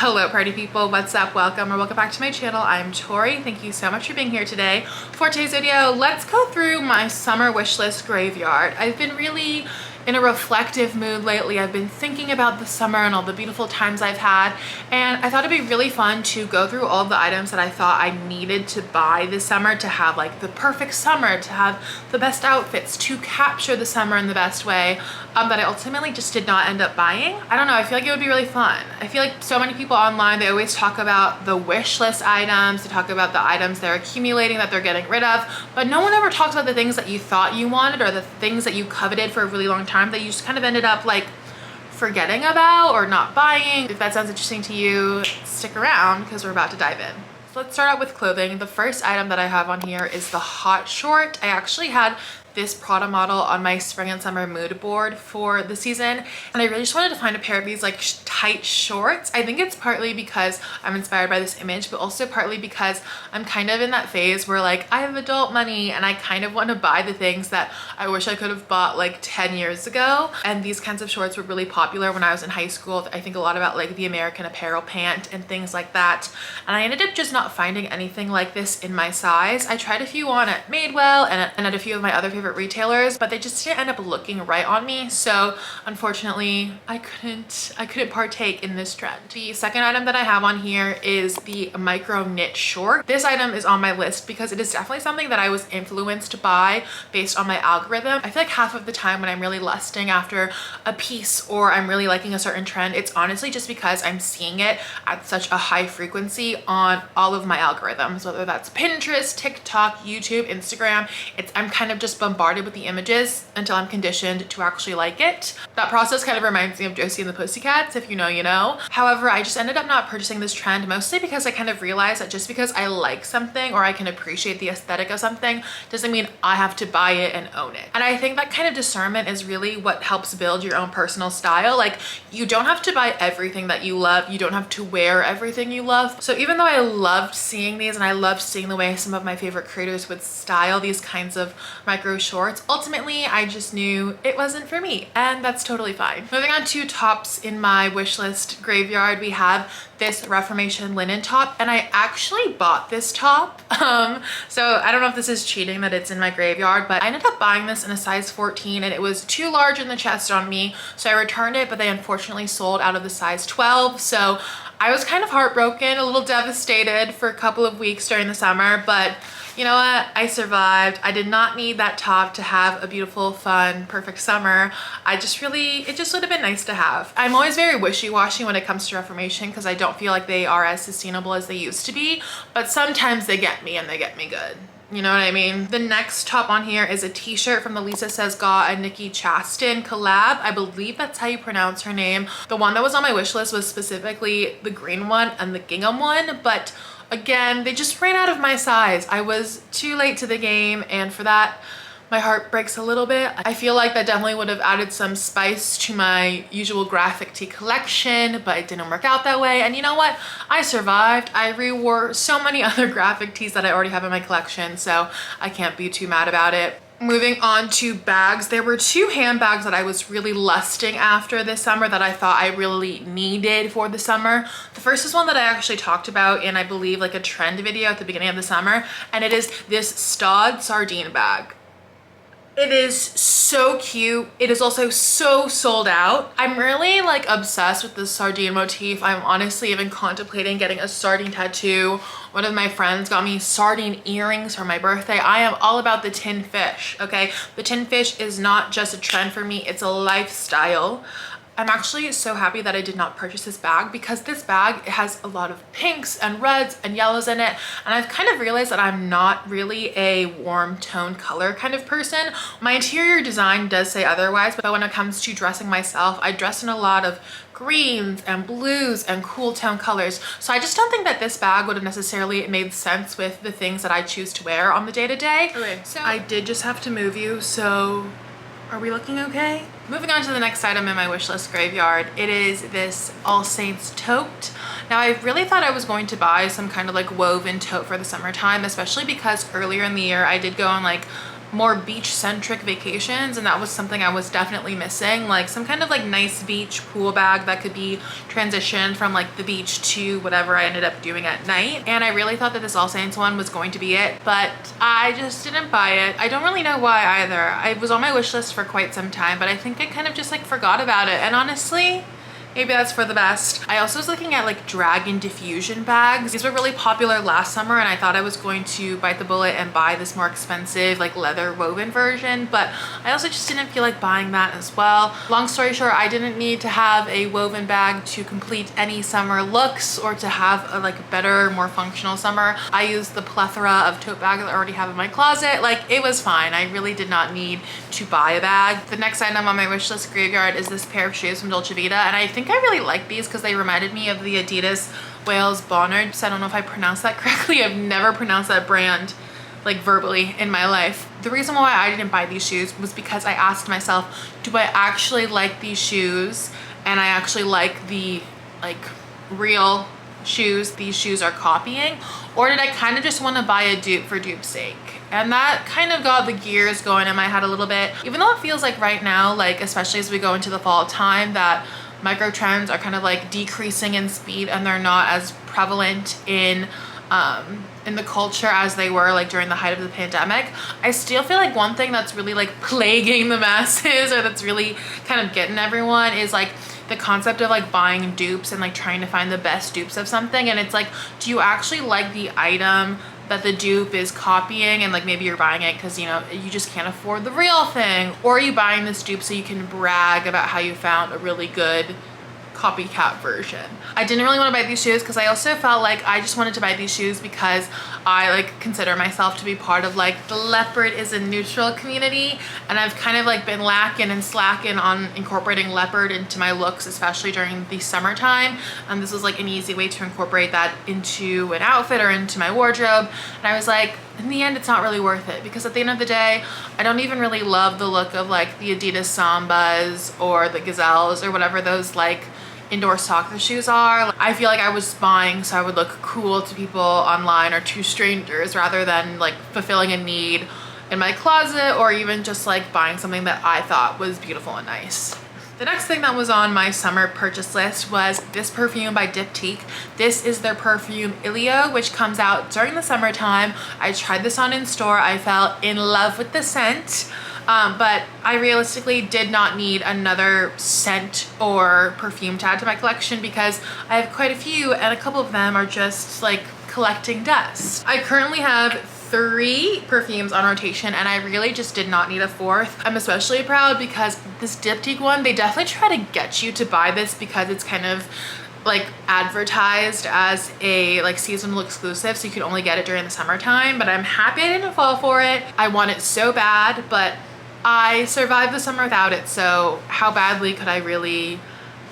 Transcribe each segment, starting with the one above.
Hello party people, what's up? Welcome back to my channel. I'm Tori. Thank you so much for being here today. For today's video, let's go through my summer wish list graveyard. I've been really in a reflective mood lately. I've been thinking about the summer and all the beautiful times I've had, and I thought it'd be really fun to go through all the items that I thought I needed to buy this summer to have like the perfect summer, to have the best outfits, to capture the summer in the best way, that I ultimately just did not end up buying. I don't know, I feel like it would be really fun. I feel like so many people online, they always talk about the wish list items, they talk about the items they're accumulating that they're getting rid of, but no one ever talks about the things that you thought you wanted or the things that you coveted for a really long time that you just kind of ended up like forgetting about or not buying. If that sounds interesting to you, stick around because we're about to dive in. So let's start out with clothing. The first item that I have on here is the hot short. I actually had this Prada model on my spring and summer mood board for the season, and I really just wanted to find a pair of these like tight shorts. I think it's partly because I'm inspired by this image, but also partly because I'm kind of in that phase where like I have adult money and I kind of want to buy the things that I wish I could have bought like 10 years ago. And these kinds of shorts were really popular when I was in high school. I think a lot about like the American Apparel pant and things like that, and I ended up just not finding anything like this in my size. I tried a few on at Madewell and at a few of my other favorite retailers, but they just didn't end up looking right on me. So unfortunately, I couldn't partake in this trend. The second item that I have on here is the micro knit short. This item is on my list because it is definitely something that I was influenced by based on my algorithm. I feel like half of the time when I'm really lusting after a piece or I'm really liking a certain trend, it's honestly just because I'm seeing it at such a high frequency on all of my algorithms, whether that's Pinterest, TikTok, YouTube, Instagram. I'm kind of just bombarded with the images until I'm conditioned to actually like it. That process kind of reminds me of Josie and the Pussycats. If you know, you know. However, I just ended up not purchasing this trend, mostly because I kind of realized that just because I like something or I can appreciate the aesthetic of something doesn't mean I have to buy it and own it. And I think that kind of discernment is really what helps build your own personal style. Like, you don't have to buy everything that you love. You don't have to wear everything you love. So even though I loved seeing these and I loved seeing the way some of my favorite creators would style these kinds of micro shorts, ultimately I just knew it wasn't for me, and that's totally fine. Moving on to tops in my wish list graveyard, we have this Reformation linen top, and I actually bought this top. So I don't know if this is cheating that it's in my graveyard, but I ended up buying this in a size 14 and it was too large in the chest on me, so I returned it, but they unfortunately sold out of the size 12. So I was kind of heartbroken, a little devastated for a couple of weeks during the summer, but you know what? I survived. I did not need that top to have a beautiful, fun, perfect summer. It just would have been nice to have. I'm always very wishy-washy when it comes to Reformation because I don't feel like they are as sustainable as they used to be, but sometimes they get me and they get me good. You know what I mean? The next top on here is a t-shirt from the Lisa Says Ga and Nikki Chastain collab. I believe that's how you pronounce her name. The one that was on my wish list was specifically the green one and the gingham one, but again, they just ran out of my size. I was too late to the game, and for that, my heart breaks a little bit. I feel like that definitely would have added some spice to my usual graphic tee collection, but it didn't work out that way. And you know what? I survived. I rewore so many other graphic tees that I already have in my collection, so I can't be too mad about it. Moving on to bags, there were two handbags that I was really lusting after this summer that I thought I really needed for the summer. The first is one that I actually talked about in, I believe, like a trend video at the beginning of the summer, and it is this Stod sardine bag. It is so cute. It is also so sold out. I'm really like obsessed with the sardine motif. I'm honestly even contemplating getting a sardine tattoo. One of my friends got me sardine earrings for my birthday. I am all about the tin fish, okay? The tin fish is not just a trend for me, it's a lifestyle. I'm actually so happy that I did not purchase this bag because this bag has a lot of pinks and reds and yellows in it, and I've kind of realized that I'm not really a warm tone color kind of person. My interior design does say otherwise, but when it comes to dressing myself, I dress in a lot of greens and blues and cool tone colors, so I just don't think that this bag would have necessarily made sense with the things that I choose to wear on the day-to-day. Okay, so I did just have to move you, so are we looking okay? Moving on to the next item in my wish list graveyard, it is this All Saints tote. Now, I really thought I was going to buy some kind of like woven tote for the summertime, especially because earlier in the year I did go on like more beach-centric vacations, and that was something I was definitely missing. Like some kind of like nice beach pool bag that could be transitioned from like the beach to whatever I ended up doing at night. And I really thought that this All Saints one was going to be it, but I just didn't buy it. I don't really know why either. It was on my wish list for quite some time, but I think I kind of just like forgot about it. And honestly, maybe that's for the best. I also was looking at like dragon diffusion bags. These were really popular last summer, and I thought I was going to bite the bullet and buy this more expensive like leather woven version, but I also just didn't feel like buying that as well. Long story short, I didn't need to have a woven bag to complete any summer looks or to have a like better, more functional summer. I used the plethora of tote bags I already have in my closet. Like it was fine. I really did not need to buy a bag. The next item on my wish list graveyard is this pair of shoes from Dolce Vita, and I think I really like these because they reminded me of the Adidas Wales Bonnards. I don't know if I pronounced that correctly. I've never pronounced that brand like verbally in my life. The reason why I didn't buy these shoes was because I asked myself, do I actually like these shoes? And I actually like the like real shoes these shoes are copying, or did I kind of just want to buy a dupe for dupe's sake? And that kind of got the gears going in my head a little bit, even though it feels like right now, like especially as we go into the fall time, that micro trends are kind of like decreasing in speed and they're not as prevalent in the culture as they were like during the height of the pandemic. I still feel like one thing that's really like plaguing the masses, or that's really kind of getting everyone, is like the concept of like buying dupes and like trying to find the best dupes of something. And it's like, do you actually like the item that the dupe is copying, and like maybe you're buying it because you know you just can't afford the real thing, or are you buying this dupe so you can brag about how you found a really good copycat version? I didn't really want to buy these shoes because I also felt like I just wanted to buy these shoes because I like consider myself to be part of like the leopard is a neutral community, and I've kind of like been lacking and slacking on incorporating leopard into my looks, especially during the summertime. And this was like an easy way to incorporate that into an outfit or into my wardrobe. And I was like, in the end, it's not really worth it, because at the end of the day, I don't even really love the look of like the Adidas Sambas or the Gazelles or whatever those like indoor soccer shoes are. I feel like I was buying so I would look cool to people online or to strangers, rather than like fulfilling a need in my closet, or even just like buying something that I thought was beautiful and nice. The next thing that was on my summer purchase list was this perfume by Diptyque. This is their perfume Ilio, which comes out during the summertime. I tried this on in store. I fell in love with the scent. But I realistically did not need another scent or perfume to add to my collection, because I have quite a few and a couple of them are just like collecting dust. I currently have 3 perfumes on rotation, and I really just did not need a 4th. I'm especially proud because this Diptyque one, they definitely try to get you to buy this because it's kind of like advertised as a like seasonal exclusive, so you can only get it during the summertime. But I'm happy I didn't fall for it. I want it so bad, but I survived the summer without it, so how badly could I really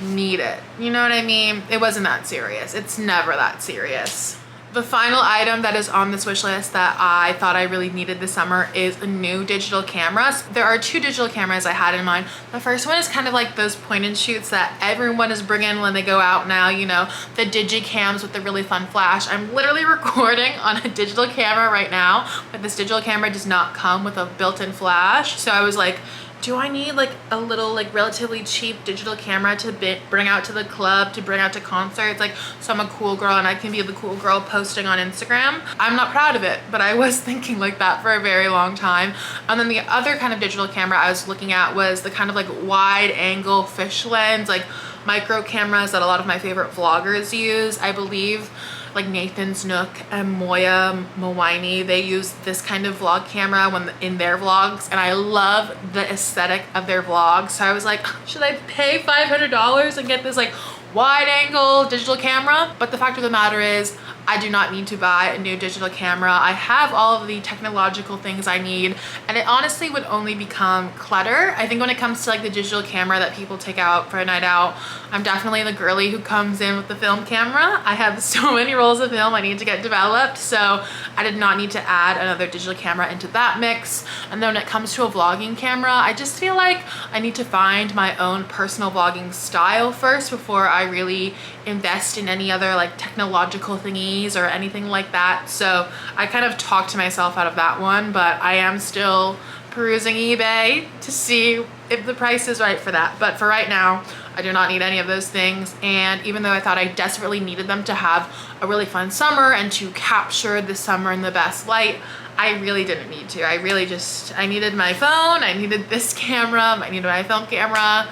need it? You know what I mean? It wasn't that serious. It's never that serious. The final item that is on this wish list that I thought I really needed this summer is a new digital camera. There are 2 digital cameras I had in mind. The first one is kind of like those point and shoots that everyone is bringing when they go out now, you know, the digicams with the really fun flash. I'm literally recording on a digital camera right now, but this digital camera does not come with a built-in flash. So I was like, do I need like a little like relatively cheap digital camera to bring out to the club, to bring out to concerts, like so I'm a cool girl and I can be the cool girl posting on Instagram? I'm not proud of it, but I was thinking like that for a very long time. And then the other kind of digital camera I was looking at was the kind of like wide angle fish lens, like micro cameras that a lot of my favorite vloggers use. I believe like Nathan Snook and Moya Mawini, they use this kind of vlog camera when in their vlogs, and I love the aesthetic of their vlogs. So I was like, should I pay $500 and get this like wide angle digital camera? But the fact of the matter is, I do not need to buy a new digital camera. I have all of the technological things I need, and it honestly would only become clutter. I think when it comes to like the digital camera that people take out for a night out, I'm definitely the girly who comes in with the film camera. I have so many rolls of film I need to get developed, so I did not need to add another digital camera into that mix. And then when it comes to a vlogging camera, I just feel like I need to find my own personal vlogging style first before I really invest in any other like technological thingies or anything like that. So I kind of talked to myself out of that one, but I am still perusing eBay to see if the price is right for that. But for right now, I do not need any of those things. And even though I thought I desperately needed them to have a really fun summer and to capture the summer in the best light, I really didn't need to. I needed my phone, I needed this camera, I needed my film camera,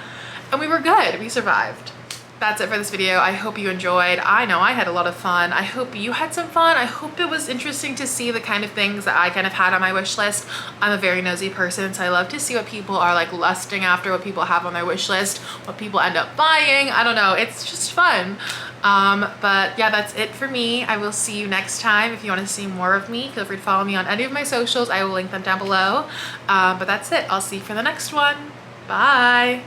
and we were good. We survived. That's it for this video. I hope you enjoyed. I know I had a lot of fun. I hope you had some fun. I hope it was interesting to see the kind of things that I kind of had on my wish list. I'm a very nosy person, so I love to see what people are like lusting after, what people have on their wish list, what people end up buying. I don't know, it's just fun. But yeah, that's it for me. I will see you next time. If you want to see more of me, feel free to follow me on any of my socials. I will link them down below. But that's it. I'll see you for the next one. Bye.